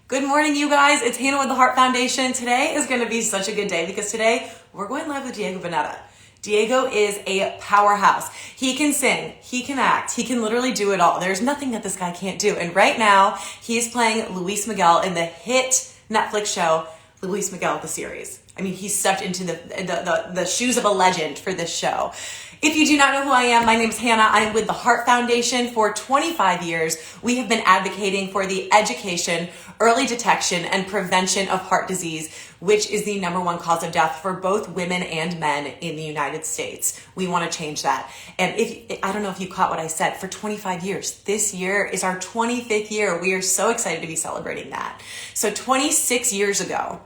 Good morning, you guys. It's Hannah with the Heart Foundation. Today is going to be such a good day because today we're going live with Diego Boneta. Diego is a powerhouse. He can sing, he can act, he can literally do it all. There's nothing that this guy can't do. And right now, he is playing Luis Miguel in the hit Netflix show, Luis Miguel, the series. I mean, he stepped into the shoes of a legend for this show. If you do not know who I am, my name is Hannah. I am with the Heart Foundation. For 25 years, we have been advocating for the education, early detection, and prevention of heart disease, which is the #1 cause of death for both women and men in the United States. We want to change that. And I don't know if you caught what I said, for 25 years. This year is our 25th year. We are so excited to be celebrating that. So 26 years ago,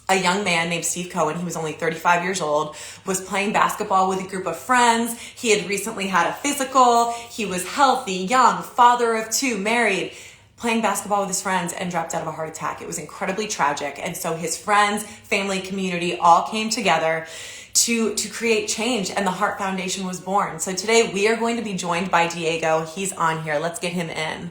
a young man named Steve Cohen, he was only 35 years old, was playing basketball with a group of friends. He had recently had a physical. He was healthy, young, father of 2, married, playing basketball with his friends and dropped out of a heart attack. It was incredibly tragic. And so his friends, family, community all came together to create change, and the Heart Foundation was born. So today we are going to be joined by Diego. He's on here. Let's get him in.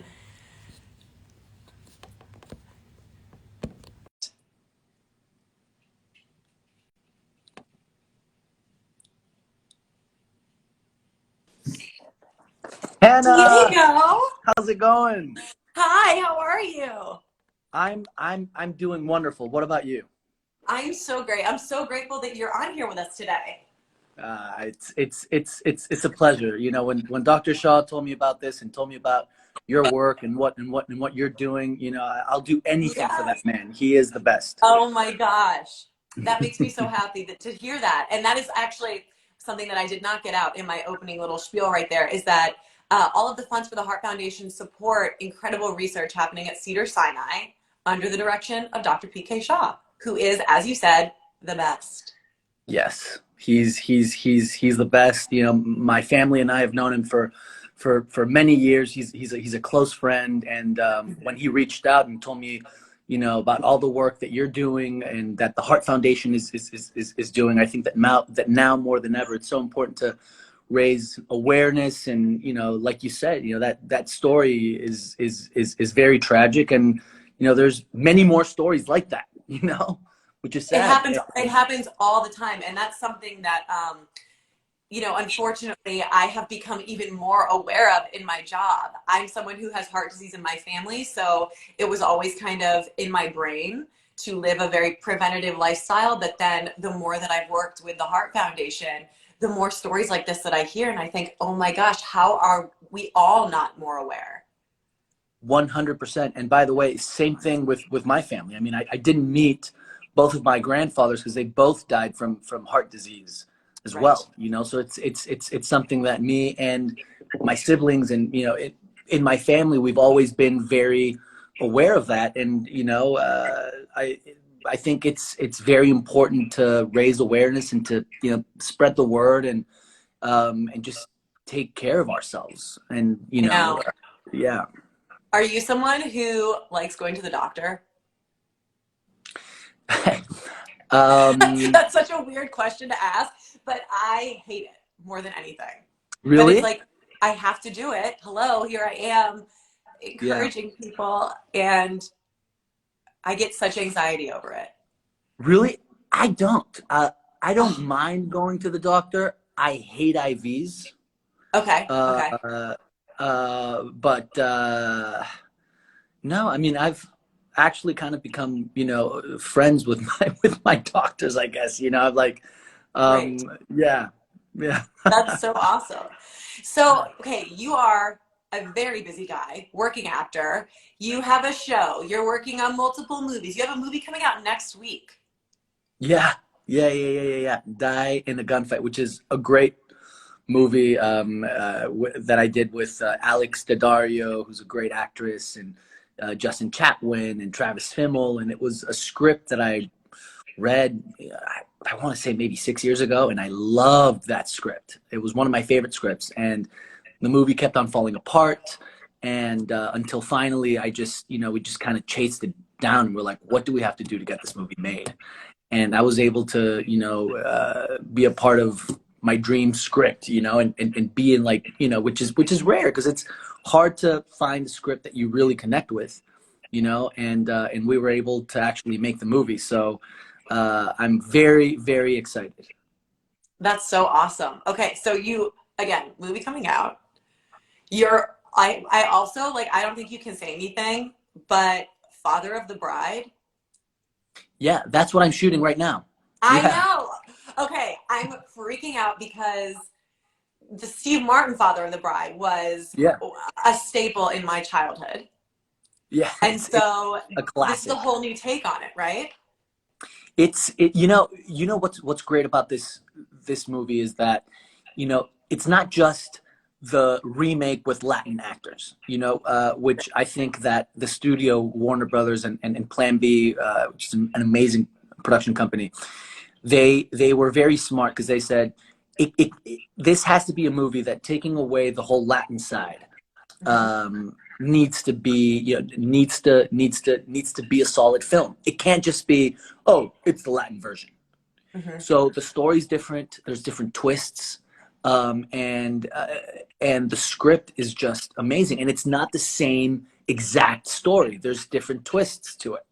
Hannah, Diego! how's it going? Hi, how are you? I'm doing wonderful. What about you? I'm so great. I'm so grateful that you're on here with us today. It's a pleasure. You know, when Dr. Shaw told me about this and told me about your work and what you're doing, you know, I'll do anything for Yes. that man. He is the best. Oh my gosh. That makes me so happy to hear that. And that is actually something that I did not get out in my opening little spiel right there, is that all of the funds for the Heart Foundation support incredible research happening at Cedars-Sinai under the direction of Dr. PK Shaw, who is, as you said, the best. Yes, he's the best. You know, my family and I have known him for many years. He's a close friend, and when he reached out and told me, you know, about all the work that you're doing and that the Heart Foundation is doing, I think that now more than ever, it's so important to raise awareness. And you know, like you said, you know, that story is very tragic, and you know, there's many more stories like that. You know, which is sad. It happens all the time. And that's something that unfortunately, I have become even more aware of in my job. I'm someone who has heart disease in my family, so it was always kind of in my brain to live a very preventative lifestyle. But then the more that I've worked with the Heart Foundation, the more stories like this that I hear, and I think, oh my gosh, how are we all not more aware? 100%. And by the way, same thing with my family. I mean, I didn't meet both of my grandfathers because they both died from heart disease as Right. well. You know, so it's something that me and my siblings and you know, in my family, we've always been very aware of that. And you know, I think it's very important to raise awareness and to, you know, spread the word and just take care of ourselves. And you know, yeah. Are you someone who likes going to the doctor? That's such a weird question to ask, but I hate it more than anything. But it's Really? like, I have to do it. Hello, here I am Yeah. encouraging people, and I get such anxiety over it. Really? I don't. I don't Oh, mind going to the doctor. I hate IVs. okay, Uh, okay. but no, I mean, I've actually kind of become, you know, friends with my with my doctors, I guess. You know, I'm like, Great. yeah, yeah. That's so awesome. So, okay, you are a very busy guy, working actor. You have a show. You're working on multiple movies. You have a movie coming out next week. Yeah, yeah. Die in a Gunfight, which is a great movie that I did with Alex Daddario, who's a great actress, and Justin Chatwin and Travis Fimmel. And it was a script that I read, I want to say maybe 6 years ago, and I loved that script. It was one of my favorite scripts, and the movie kept on falling apart. And until finally, I just, you know, we just kind of chased it down. And we're like, what do we have to do to get this movie made? And I was able to, you know, be a part of my dream script, you know, and be in, like, you know, which is rare because it's hard to find a script that you really connect with. and we were able to actually make the movie. So I'm very, very excited. That's so awesome. Okay, so you again, movie coming out. I also like I don't think you can say anything, but Father of the Bride. Yeah, that's what I'm shooting right now. I Yeah, know. Okay, I'm freaking out because the Steve Martin Father of the Bride was yeah, a staple in my childhood. yeah. And It's so a this is a classic. whole new take on it, right? You know what's great about this movie is that, it's not just the remake with Latin actors, which I think that the studio Warner Brothers and Plan B, which is an amazing production company, they were very smart because they said this has to be a movie that, taking away the whole Latin side, Mm-hmm. needs to be, needs to be a solid film. It can't just be, oh, it's the Latin version. Mm-hmm. So the story's different. There's different twists, and the script is just amazing. And it's not the same exact story. There's different twists to it.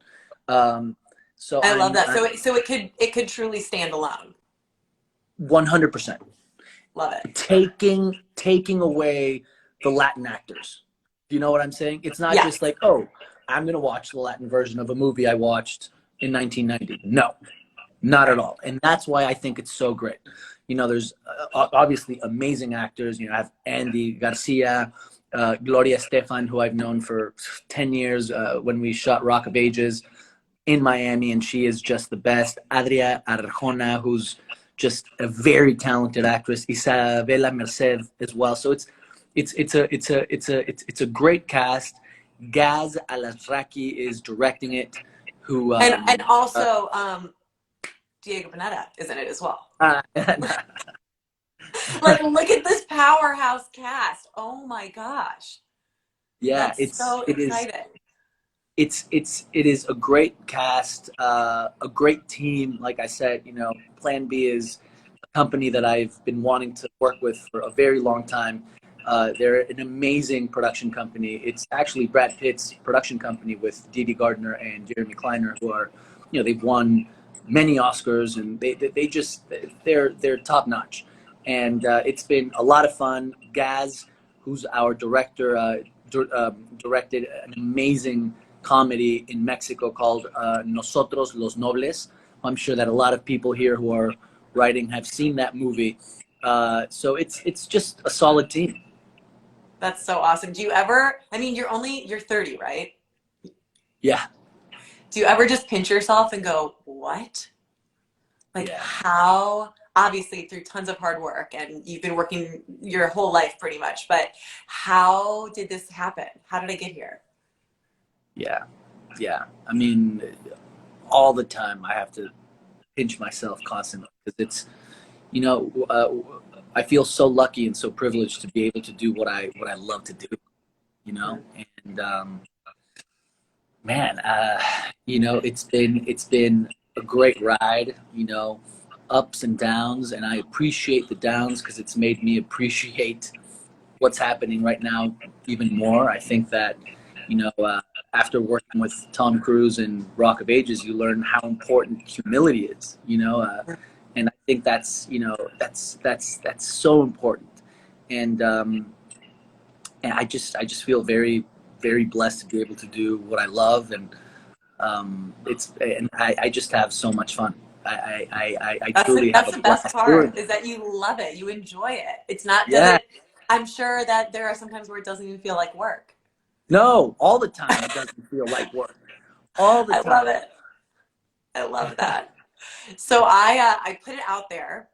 Um, so I love that. I'm So it could truly stand alone. 100% Love it. taking away the Latin actors. Do you know what I'm saying? It's not just Yes. like, oh, I'm gonna watch the Latin version of a movie I watched in 1990. No, not at all. And that's why I think it's so great. There's obviously amazing actors. I have Andy Garcia, Gloria Estefan, who I've known for 10 years, when we shot Rock of Ages in Miami, and she is just the best. Adria Arjona, who's just a very talented actress. Isabella Merced as well. So it's a great cast. Gaz Alasraki is directing it, who And uh, also Diego Boneta is in it as well. uh, Like, look at this powerhouse cast. Oh my gosh. yeah, That's so exciting. it is a great cast, a great team. Like I said, Plan B is a company that I've been wanting to work with for a very long time. They're an amazing production company. It's actually Brad Pitt's production company with Didi Gardner and Jeremy Kleiner, who are, they've won many Oscars, and they just, they're top notch. And it's been a lot of fun. Gaz, who's our director, directed an amazing comedy in Mexico called Nosotros los Nobles. I'm sure that a lot of people here who are writing have seen that movie. So it's just a solid team. That's so awesome. Do you ever, I mean, you're 30, right? Yeah, Do you ever just pinch yourself and go, what? Like, yeah, how, obviously through tons of hard work and you've been working your whole life pretty much, but how did this happen? How did I get here? yeah, yeah. I mean, all the time I have to pinch myself constantly because you know, uh, I feel so lucky and so privileged to be able to do what I love to do. You know, Mhm. and man, it's been a great ride. Ups and downs, and I appreciate the downs because it's made me appreciate what's happening right now even more. I think that, after working with Tom Cruise and Rock of Ages, you learn how important humility is. And I think that's so important. And and I just feel very, very blessed to be able to do what I love, and I just have so much fun. I That's the, truly have that's a the best blast doing part it. is that you love it. You enjoy it. It's not, Yeah, doesn't, I'm sure that there are sometimes where it doesn't even feel like work. no, all the time it doesn't feel like work. All the I love time. it. I love that. So I put it out there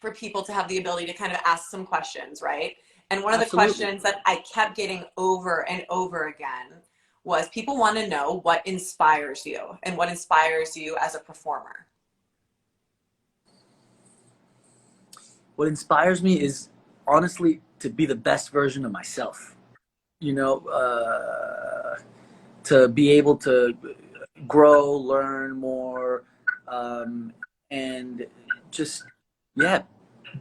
for people to have the ability to kind of ask some questions, right? And one of the Absolutely. questions that I kept getting over and over again was people want to know what inspires you and what inspires you as a performer. What inspires me is, honestly, to be the best version of myself. You know, to be able to grow, learn more, and just, yeah,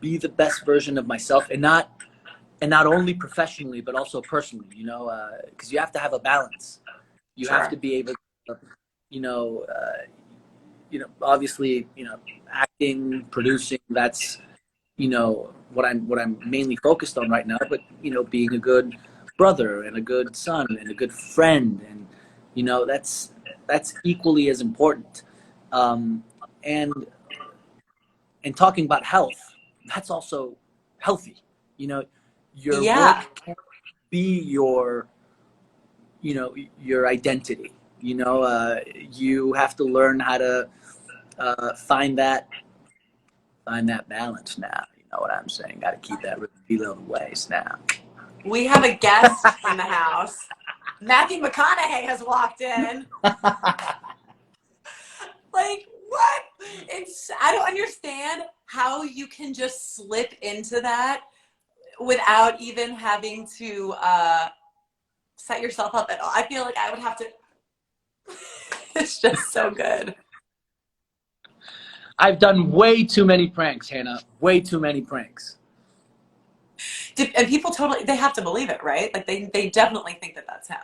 be the best version of myself, and not only professionally but also personally. Because you have to have a balance. You have to Sure. be able to, you know, obviously, acting, producing, that's, what I'm mainly focused on right now, but, being a good brother and a good son and a good friend. And, that's equally as important. Um, and, and talking about health, that's also healthy. You know, your Yeah. work can't be your identity. You have to learn how to find that balance now. You know what I'm saying? Got to keep that below the waist now. We have a guest in the house. Matthew McConaughey has walked in. Like, what? I don't understand how you can just slip into that without even having to set yourself up at all. I feel like I would have to. It's just so good. I've done way too many pranks, Hannah. Way too many pranks. And people totally, they have to believe it, right? Like they definitely think that that's him.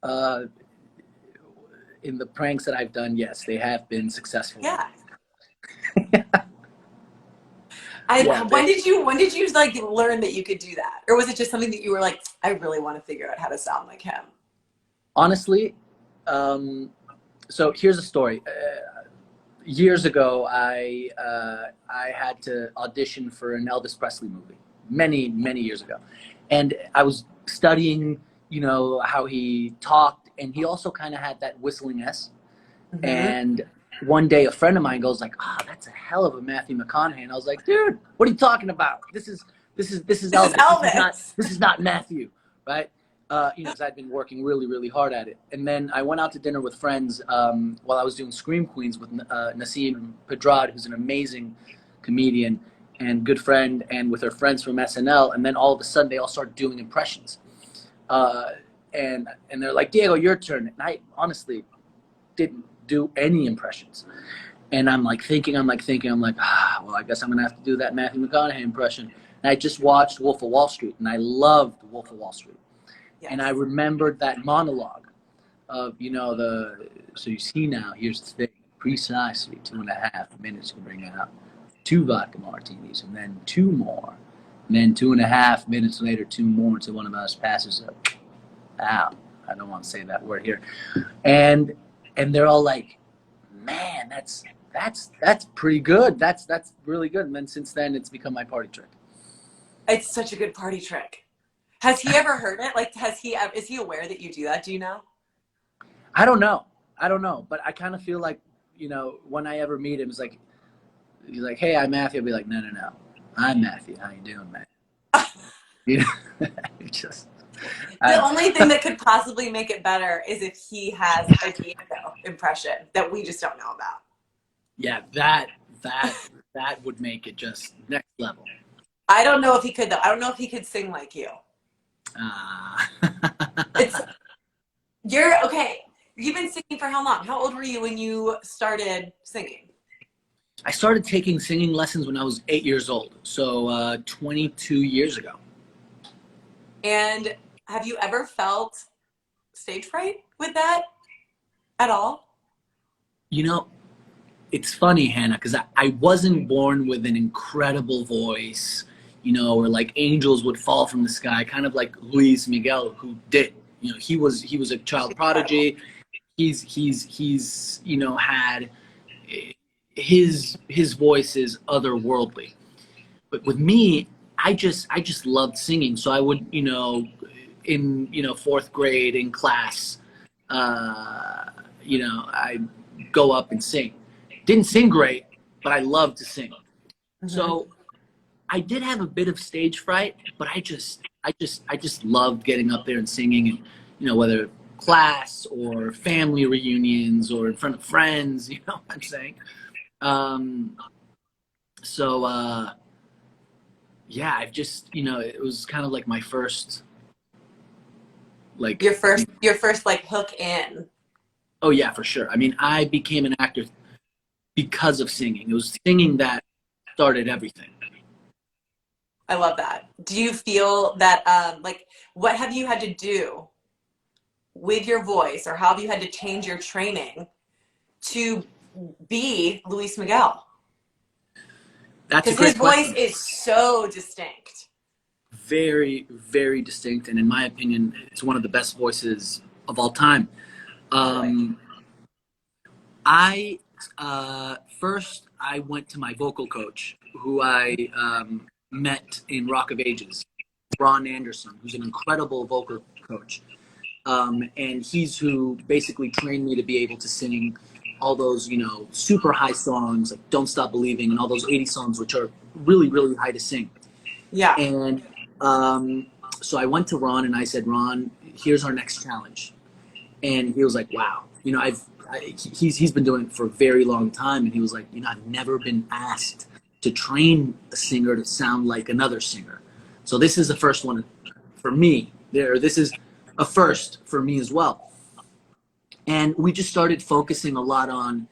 Uh, in the pranks that I've done, yes, they have been successful. Yeah. Yeah, When did you like learn that you could do that? Or was it just something that you were like, I really want to figure out how to sound like him? honestly, so here's a story. Years ago, I had to audition for an Elvis Presley movie many many years ago, and I was studying, how he talked, and he also kind of had that whistling S. Mm-hmm. And one day, a friend of mine goes like, "Ah, oh, that's a hell of a Matthew McConaughey," and I was like, "Dude, what are you talking about? This is This is Elvis. This is not Elvis. this is not Matthew, right?" Because I'd been working really, really hard at it. And then I went out to dinner with friends while I was doing Scream Queens with Nassim Pedrad, who's an amazing comedian and good friend, and with her friends from SNL. And then all of a sudden, they all started doing impressions. Uh, and they're like, "Diego, your turn." And I honestly didn't do any impressions. And I'm like thinking, well, I guess I'm gonna have to do that Matthew McConaughey impression. And I just watched Wolf of Wall Street, and I loved Wolf of Wall Street. And I Yes. remembered that monologue of, so you see now, here's the thing, precisely 2.5 minutes to bring out 2 vodka martinis, and then 2 more, and then 2.5 minutes later, 2 more until one of us passes out. I don't want to say that word here. And they're all like, man, that's pretty good. That's really good. And then since then, it's become my party trick. It's such a good party trick. Has he ever heard it? Like, is he aware that you do that? Do you know? I don't know, but I kind of feel like, when I ever meet him, it's like, he's like, "Hey, I'm Matthew." I'll be like, "No, no, no, I'm Matthew. How you doing, man?" You know, it's just, The I, only thing that could possibly make it better is if he has a Diego impression that we just don't know about. yeah, that would make it just next level. I don't know if he could though. I don't know if he could sing like you. Uh, It's you're okay. You've been singing for how long? How old were you when you started singing? I started taking singing lessons when I was 8 years old, so 22 years ago. And have you ever felt stage fright with that at all? You know, it's funny, Hannah, because I wasn't born with an incredible voice, or like angels would fall from the sky, kind of like Luis Miguel, who did. He was a child Incredible. prodigy. He's had his voice is otherworldly. But with me, I just loved singing. So I would, in fourth grade in class, I go up and sing. Didn't sing great, but I loved to sing. Mm-hmm. So I did have a bit of stage fright, but I just loved getting up there and singing, and whether class or family reunions or in front of friends, you know what I'm saying. Um, so yeah, I've just it was kind of like my first like. Your first like hook in. Oh yeah, for sure. I mean, I became an actor because of singing. It was singing that started everything. I love that. Do you feel that like what have you had to do with your voice, or how have you had to change your training to be Luis Miguel? That's a Because his great voice question. is so distinct. Very, very distinct, and in my opinion, it's one of the best voices of all time. Totally. I first I went to my vocal coach, who I met in Rock of Ages, Ron Anderson, who's an incredible vocal coach, and he's who basically trained me to be able to sing all those, super high songs like "Don't Stop Believing" and all those '80s songs, which are really, really high to sing. Yeah. And so I went to Ron and I said, Ron, here's our next challenge. And he was like, wow, he's been doing it for a very long time. And he was like, I've never been asked to train a singer to sound like another singer. So this is the first one for me. This is a first for me as well. And we just started focusing a lot on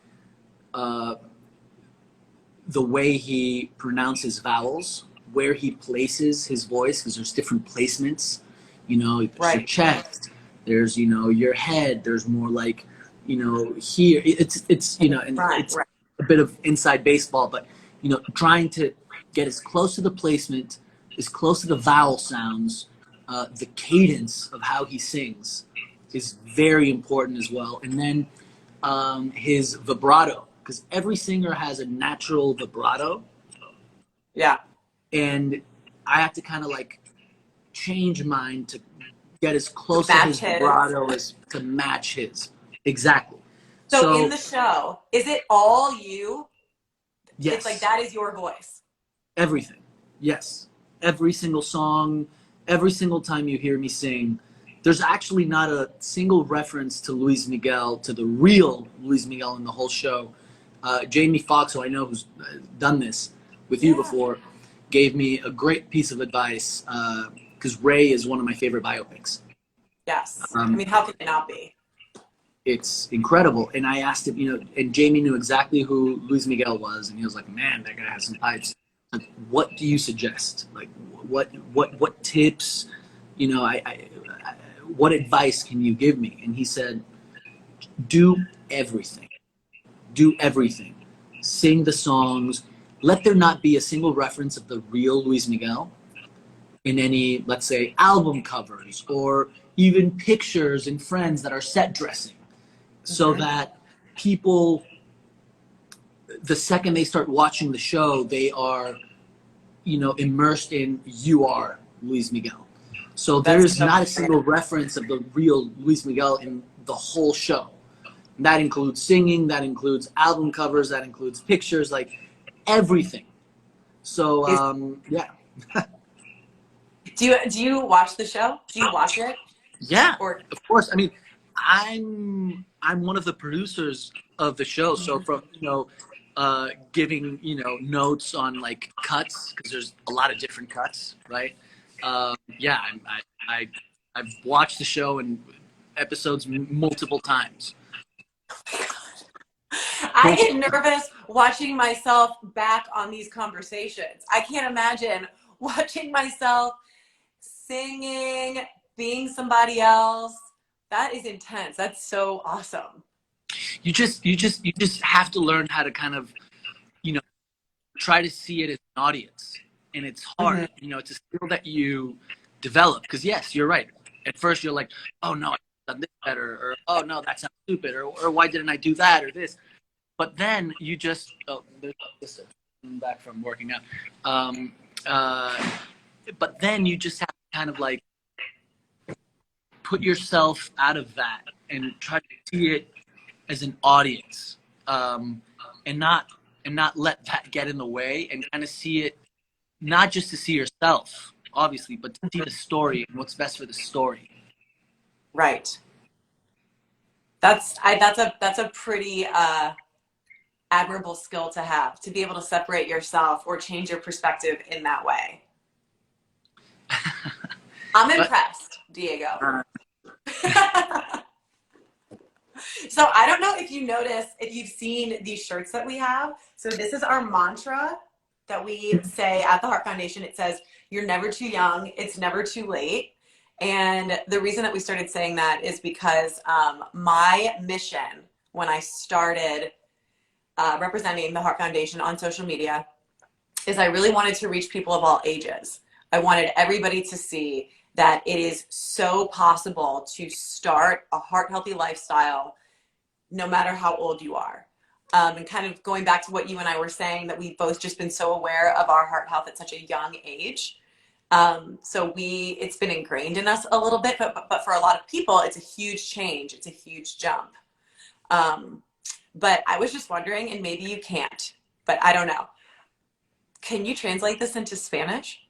the way he pronounces vowels, where he places his voice, because there's different placements. There's your Right. chest, there's your head, there's more like here. It's and Right. it's a bit of inside baseball, but trying to get as close to the placement, as close to the vowel sounds, the cadence of how he sings is very important as well. And then his vibrato, because every singer has a natural vibrato. Yeah. And I have to kind of like change mine to get as close to Match his his. vibrato as to match his. Exactly. So in So, the show, is it all you? yes. It's like that is your voice. Everything. Yes. Every single song, every single time you hear me sing, there's actually not a single reference to Luis Miguel, to the real Luis Miguel in the whole show. Jamie Foxx, who I know who's done this with you before, gave me a great piece of advice, because Ray is one of my favorite biopics. Yes. I mean, how could it not be? It's incredible. And I asked him, and Jamie knew exactly who Luis Miguel was, and he was like, man, that guy has some pipes. Like, what do you suggest? Like, what tips, what advice can you give me? And he said, do everything. Do everything. Sing the songs. Let there not be a single reference of the real Luis Miguel in any, let's say, album covers or even pictures and friends that are set dressing, so that people, the second they start watching the show, they are, immersed in you are Luis Miguel. So there's not a single reference of the real Luis Miguel in the whole show. That includes singing, that includes album covers, that includes pictures, like everything. So yeah. Do you watch the show? Do you watch it? Yeah, Or of course. I mean, I'm one of the producers of the show, so from giving notes on like cuts, because there's a lot of different cuts, right? Yeah, I've watched the show and episodes multiple times. I get nervous watching myself back on these conversations. I can't imagine watching myself singing, being somebody else. That is intense. That's so awesome. You just have to learn how to kind of, try to see it as an audience. And it's hard. It's a skill that you develop. Because yes, you're right. At first you're like, oh no, I've done this better, or oh no, that sounds stupid, or why didn't I do that or this? But then you just there's I'm back from working out. But then you just have to kind of like put yourself out of that and try to see it as an audience, and not let that get in the way, and kind of see it not just to see yourself, obviously, but to see the story and what's best for the story. Right. That's a pretty admirable skill to have, to be able to separate yourself or change your perspective in that way. I'm impressed, Diego. So I don't know if you notice, if you've seen these shirts that we have. So this is our mantra that we say at the Heart Foundation. It says, you're never too young. It's never too late. And the reason that we started saying that is because my mission when I started representing the Heart Foundation on social media is I really wanted to reach people of all ages. I wanted everybody to see that it is so possible to start a heart healthy lifestyle no matter how old you are. And kind of going back to what you and I were saying, that we've both just been so aware of our heart health at such a young age. So it's been ingrained in us a little bit, but for a lot of people, it's a huge change. It's a huge jump. But I was just wondering, and maybe you can't, but I don't know. Can you translate this into Spanish?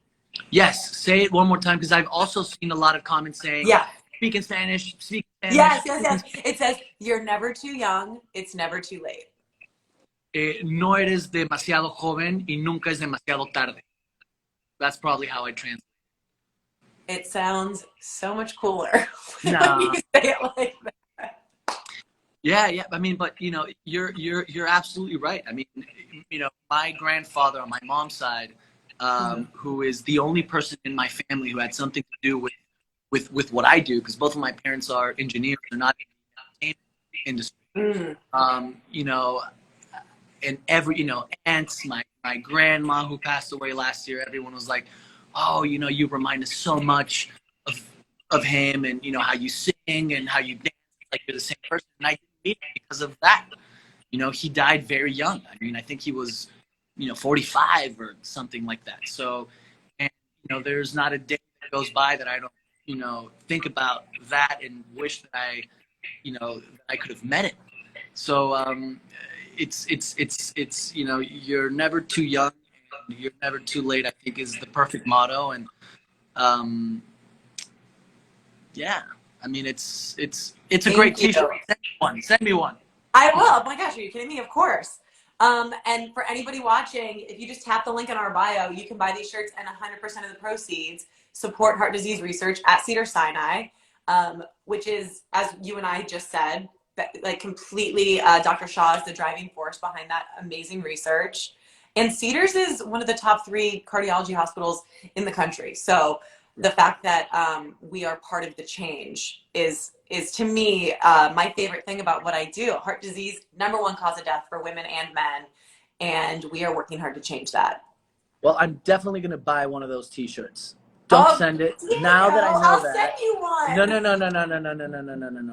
Yes, say it one more time, because I've also seen a lot of comments saying, Yeah. speak in Spanish, speak in Yes, Spanish. yes, yes. It says, you're never too young, it's never too late. No eres demasiado joven y nunca es demasiado tarde. That's probably how I translate. It sounds so much cooler when Nah. you say it like that. Yeah. I mean, but you know, you're absolutely right. I mean, you know, my grandfather on my mom's side, who is the only person in my family who had something to do with what I do, because both of my parents are engineers, they're not in the industry. You know, and every, you know, aunts, my grandma who passed away last year, everyone was like, oh, you know, you remind us so much of him, and you know how you sing and how you dance, like you're the same person. And I didn't meet him because of that. You know, he died very young. I mean, I think he was, you know, 45 or something like that. So, and you know, there's not a day that goes by that I don't, you know, think about that and wish that I, you know, that I could have met him. So it's you know, you're never too young, and you're never too late, I think, is the perfect motto. And yeah, I mean, it's a great T-shirt. Send me one. I will. Oh my gosh, are you kidding me? Of course. And for anybody watching, if you just tap the link in our bio, you can buy these shirts, and 100% of the proceeds support heart disease research at Cedars-Sinai, which is, as you and I just said, like completely Dr. Shaw is the driving force behind that amazing research. And Cedars is one of the top 3 cardiology hospitals in the country. So the fact that we are part of the change is to me my favorite thing about what I do. Heart disease, #1 cause of death for women and men, and we are working hard to change that. Well, I'm definitely going to buy one of those T-shirts. Don't send it. Now that I know I'll that. send you one. No.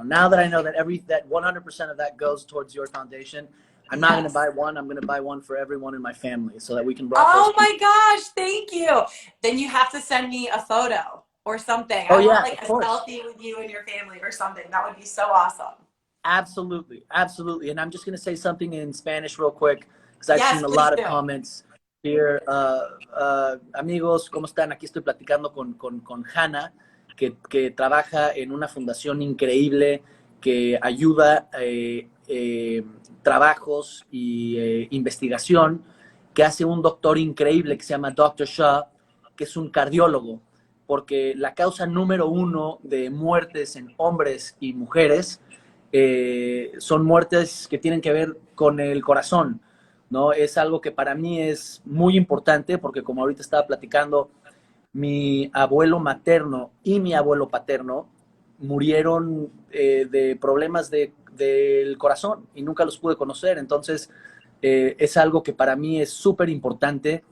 Now that I know that that 100% of that goes towards your foundation, I'm not going to buy one. I'm going to buy one for everyone in my family so that we can rock those. Oh my gosh, thank you. Then you have to send me a photo or something. Oh, I yeah, want like of a course. selfie with you and your family or something. That would be so awesome. Absolutely. And I'm just going to say something in Spanish real quick, because I've Yes, seen a please lot do. of comments here. Amigos, ¿cómo están? Aquí estoy platicando con Hannah, que trabaja en una fundación increíble que ayuda trabajos y investigación, que hace un doctor increíble que se llama Dr. Shaw, que es un cardiólogo, porque la causa número 1 de muertes en hombres y mujeres son muertes que tienen que ver con el corazón, ¿no? Es algo que para mí es muy importante, porque como ahorita estaba platicando, mi abuelo materno y mi abuelo paterno murieron de problemas del corazón y nunca los pude conocer. Entonces, es algo que para mí es súper importante.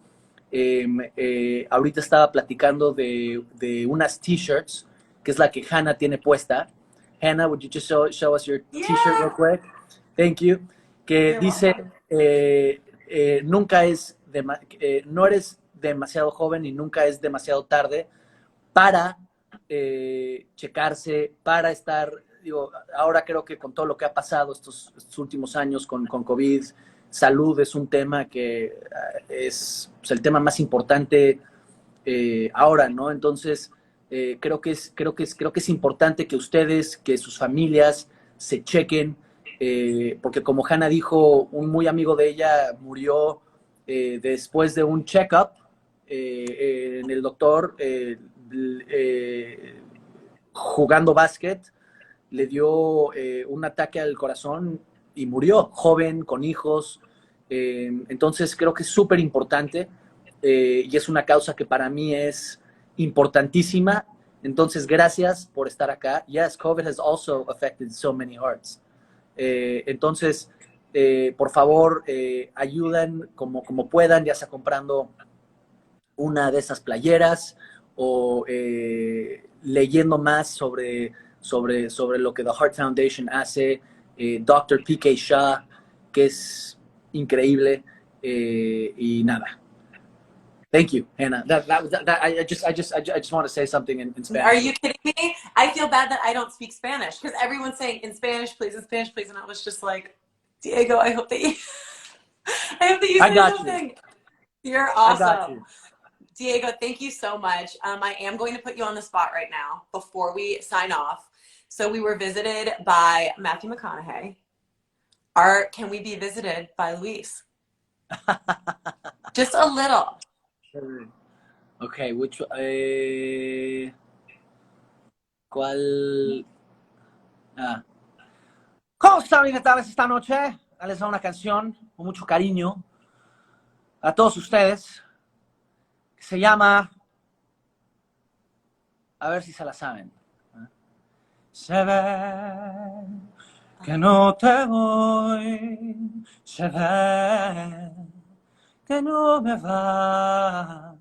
Ahorita estaba platicando de unas T-shirts, que es la que Hannah tiene puesta. Hannah, would you just show us your T-shirt real quick? Thank you. Que dice, no eres demasiado joven y nunca es demasiado tarde para checarse, para estar, digo, ahora creo que con todo lo que ha pasado estos últimos años con COVID, salud es un tema que es pues, el tema más importante ahora, ¿no? Entonces, creo que es importante que ustedes, que sus familias se chequen, porque como Hannah dijo, un muy amigo de ella murió después de un check-up en el doctor jugando básquet, le dio un ataque al corazón y murió, joven, con hijos. Entonces creo que es súper importante y es una causa que para mí es importantísima Entonces, gracias por estar acá. Yes, COVID has also affected so many hearts. Entonces, por favor, ayuden como puedan, ya sea comprando una de esas playeras o leyendo más sobre lo que The Heart Foundation hace. Dr. P.K. Shah, que es increíble. Y nada. Thank you, Hannah. I just want to say something in Spanish. Are you kidding me? I feel bad that I don't speak Spanish because everyone's saying in Spanish, please, and I was just like, Diego, I hope that you, I hope that you say something. You're awesome. I got you. Diego, thank you so much. I am going to put you on the spot right now before we sign off. So we were visited by Matthew McConaughey. Can we be visited by Luis? Just a little. Okay, ¿cuál? ¿Cómo están, invitados, esta noche? Les doy una canción con mucho cariño a todos ustedes, que se llama, a ver si se la saben. Se ve que no te voy, se ve que no me vas,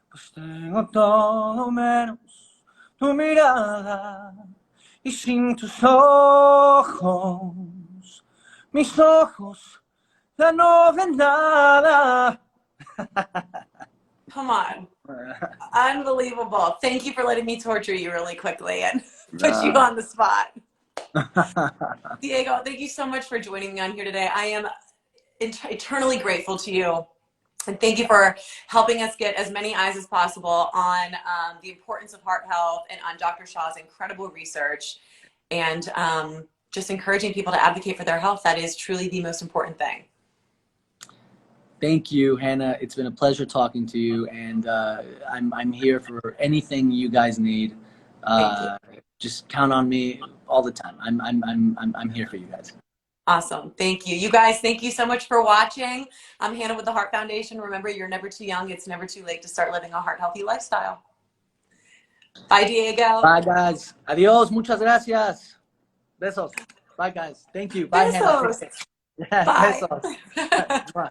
pues tengo todo menos tu mirada, y sin tus ojos, mis ojos ya no ven nada. Come on. Unbelievable. Thank you for letting me torture you really quickly and put you on the spot. Diego, thank you so much for joining me on here today. I am eternally grateful to you. And thank you for helping us get as many eyes as possible on the importance of heart health and on Dr. Shah's incredible research and just encouraging people to advocate for their health. That is truly the most important thing. Thank you, Hannah. It's been a pleasure talking to you, and I'm here for anything you guys need. Just count on me all the time. I'm here for you guys. Awesome. Thank you. You guys, thank you so much for watching. I'm Hannah with the Heart Foundation. Remember, you're never too young. It's never too late to start living a heart healthy lifestyle. Bye, Diego. Bye, guys. Adios. Muchas gracias. Besos. Bye, guys. Thank you. Bye, Besos. Hannah. Bye. Besos. Bye.